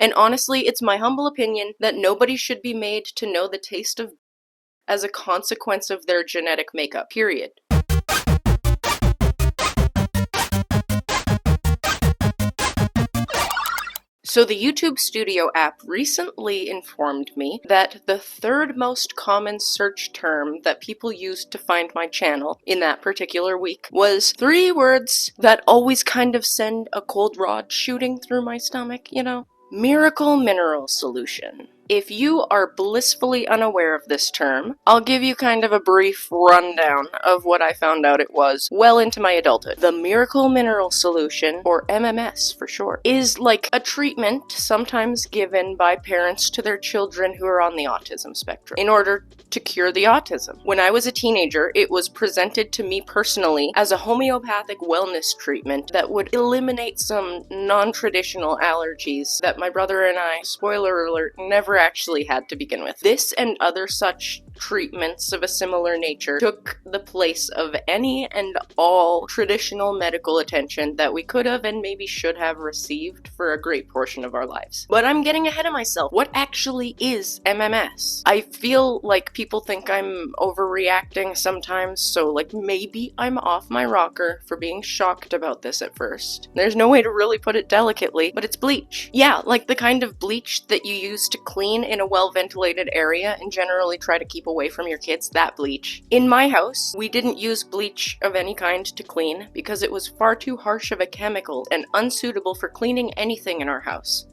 And honestly, it's my humble opinion that nobody should be made to know the taste of as a consequence of their genetic makeup, period. So the YouTube Studio app recently informed me that the third most common search term that people used to find my channel in that particular week was 3 words that always kind of send a cold rod shooting through my stomach, you know? Miracle mineral solution. If you are blissfully unaware of this term, I'll give you kind of a brief rundown of what I found out it was well into my adulthood. The miracle mineral solution, or MMS for short, is like a treatment sometimes given by parents to their children who are on the autism spectrum in order to cure the autism. When I was a teenager, it was presented to me personally as a homeopathic wellness treatment that would eliminate some non-traditional allergies that my brother and I, spoiler alert, never actually had to begin with. This and other such treatments of a similar nature took the place of any and all traditional medical attention that we could have and maybe should have received for a great portion of our lives. But I'm getting ahead of myself. What actually is MMS? I feel like people think I'm overreacting sometimes, so like maybe I'm off my rocker for being shocked about this at first. There's no way to really put it delicately, but it's bleach. Yeah, like the kind of bleach that you use to clean in a well-ventilated area and generally try to keep away from your kids, that bleach. In my house, we didn't use bleach of any kind to clean because it was far too harsh of a chemical and unsuitable for cleaning anything in our house.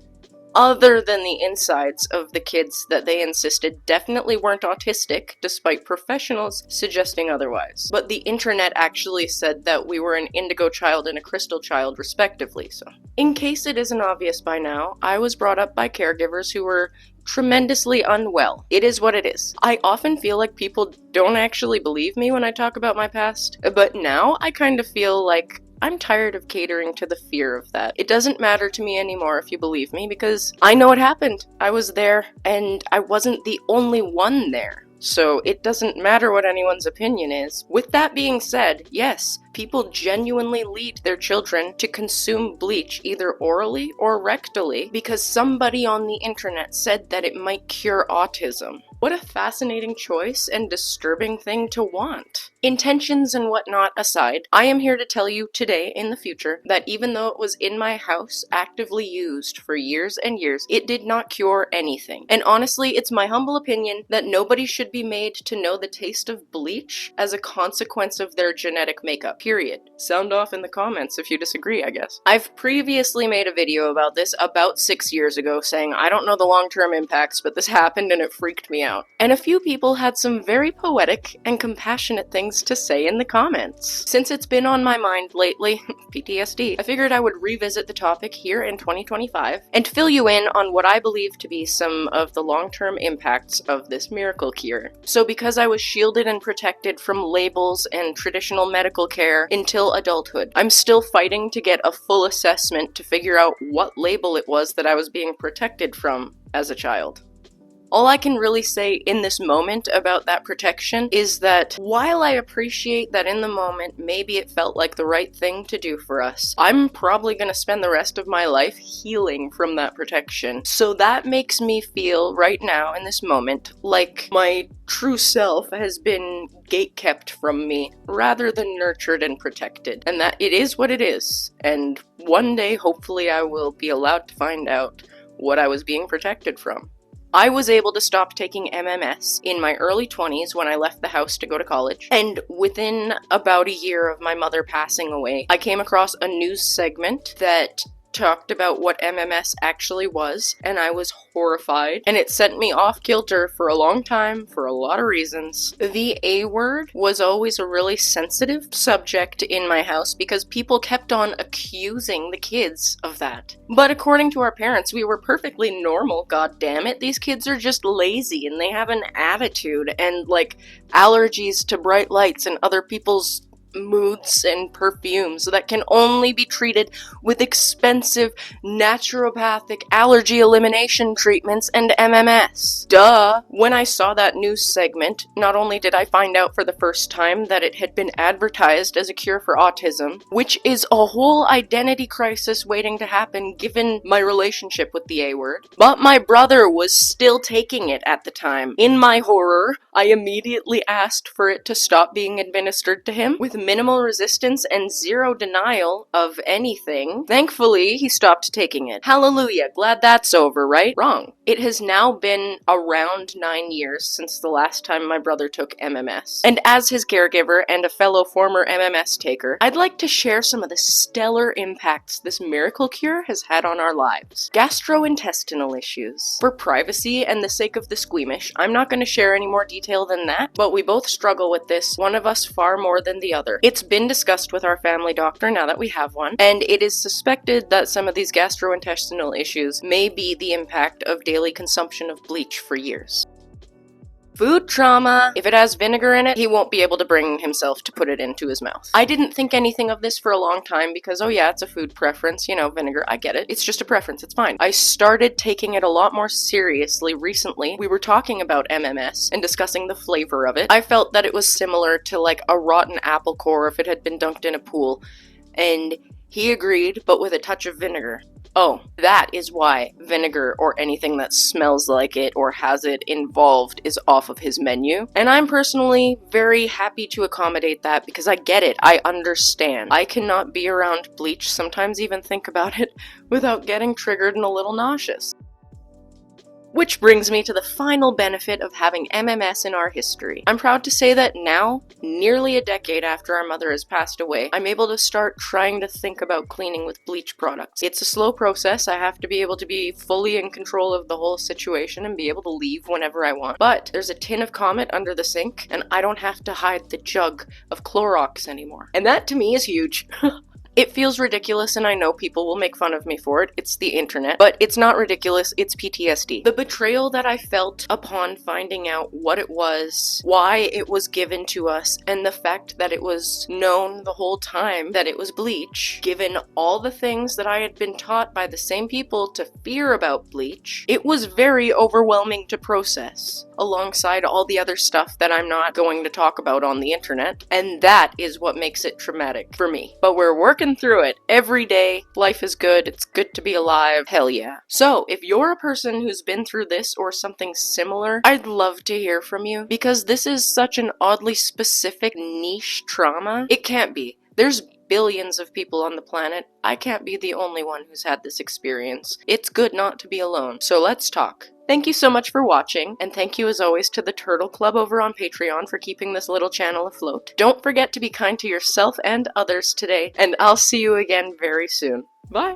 Other than the insides of the kids that they insisted definitely weren't autistic, despite professionals suggesting otherwise. But the internet actually said that we were an indigo child and a crystal child, respectively, so. In case it isn't obvious by now, I was brought up by caregivers who were tremendously unwell. It is what it is. I often feel like people don't actually believe me when I talk about my past, but now I kind of feel like I'm tired of catering to the fear of that. It doesn't matter to me anymore if you believe me, because I know what happened. I was there, and I wasn't the only one there. So it doesn't matter what anyone's opinion is. With that being said, yes, people genuinely lead their children to consume bleach either orally or rectally because somebody on the internet said that it might cure autism. What a fascinating choice and disturbing thing to want. Intentions and whatnot aside, I am here to tell you today in the future that even though it was in my house actively used for years and years, it did not cure anything. And honestly, it's my humble opinion that nobody should be made to know the taste of bleach as a consequence of their genetic makeup, period. Sound off in the comments if you disagree, I guess. I've previously made a video about this about 6 years ago saying I don't know the long-term impacts, but this happened and it freaked me out. And a few people had some very poetic and compassionate things to say in the comments. Since it's been on my mind lately, PTSD, I figured I would revisit the topic here in 2025 and fill you in on what I believe to be some of the long-term impacts of this miracle cure. So because I was shielded and protected from labels and traditional medical care until adulthood, I'm still fighting to get a full assessment to figure out what label it was that I was being protected from as a child. All I can really say in this moment about that protection is that while I appreciate that in the moment maybe it felt like the right thing to do for us, I'm probably going to spend the rest of my life healing from that protection. So that makes me feel right now in this moment like my true self has been gatekept from me rather than nurtured and protected, and that it is what it is. And one day hopefully I will be allowed to find out what I was being protected from. I was able to stop taking MMS in my early 20s when I left the house to go to college, and within about a year of my mother passing away, I came across a news segment that talked about what MMS actually was, and I was horrified, and it sent me off kilter for a long time for a lot of reasons. The A word was always a really sensitive subject in my house because people kept on accusing the kids of that. But according to our parents, we were perfectly normal, god damn it. These kids are just lazy and they have an attitude and like allergies to bright lights and other people's moods and perfumes that can only be treated with expensive naturopathic allergy elimination treatments and MMS. Duh! When I saw that news segment, not only did I find out for the first time that it had been advertised as a cure for autism, which is a whole identity crisis waiting to happen given my relationship with the A-word, but my brother was still taking it at the time. In my horror, I immediately asked for it to stop being administered to him with minimal resistance and zero denial of anything. Thankfully, he stopped taking it. Hallelujah, glad that's over, right? Wrong. It has now been around 9 years since the last time my brother took MMS. And as his caregiver and a fellow former MMS taker, I'd like to share some of the stellar impacts this miracle cure has had on our lives. Gastrointestinal issues. For privacy and the sake of the squeamish, I'm not going to share any more detail than that, but we both struggle with this, one of us far more than the other. It's been discussed with our family doctor now that we have one, and it is suspected that some of these gastrointestinal issues may be the impact of daily consumption of bleach for years. Food trauma. If it has vinegar in it, he won't be able to bring himself to put it into his mouth. I didn't think anything of this for a long time because, oh yeah, it's a food preference, you know, vinegar, I get it. It's just a preference, it's fine. I started taking it a lot more seriously recently. We were talking about MMS and discussing the flavor of it. I felt that it was similar to like a rotten apple core if it had been dunked in a pool, and he agreed, but with a touch of vinegar. Oh, that is why vinegar or anything that smells like it or has it involved is off of his menu. And I'm personally very happy to accommodate that because I get it. I understand. I cannot be around bleach, sometimes even think about it, without getting triggered and a little nauseous. Which brings me to the final benefit of having MMS in our history. I'm proud to say that now, nearly a decade after our mother has passed away, I'm able to start trying to think about cleaning with bleach products. It's a slow process. I have to be able to be fully in control of the whole situation and be able to leave whenever I want. But there's a tin of Comet under the sink, and I don't have to hide the jug of Clorox anymore. And that to me is huge. It feels ridiculous, and I know people will make fun of me for it. It's the internet. But it's not ridiculous, it's PTSD. The betrayal that I felt upon finding out what it was, why it was given to us, and the fact that it was known the whole time that it was bleach, given all the things that I had been taught by the same people to fear about bleach, it was very overwhelming to process, alongside all the other stuff that I'm not going to talk about on the internet. And that is what makes it traumatic for me. But we're working through it every day. Life is good. It's good to be alive. Hell yeah. So if you're a person who's been through this or something similar, I'd love to hear from you because this is such an oddly specific niche trauma. It can't be. There's billions of people on the planet. I can't be the only one who's had this experience. It's good not to be alone. So let's talk. Thank you so much for watching, and thank you as always to the Turtle Club over on Patreon for keeping this little channel afloat. Don't forget to be kind to yourself and others today, and I'll see you again very soon. Bye!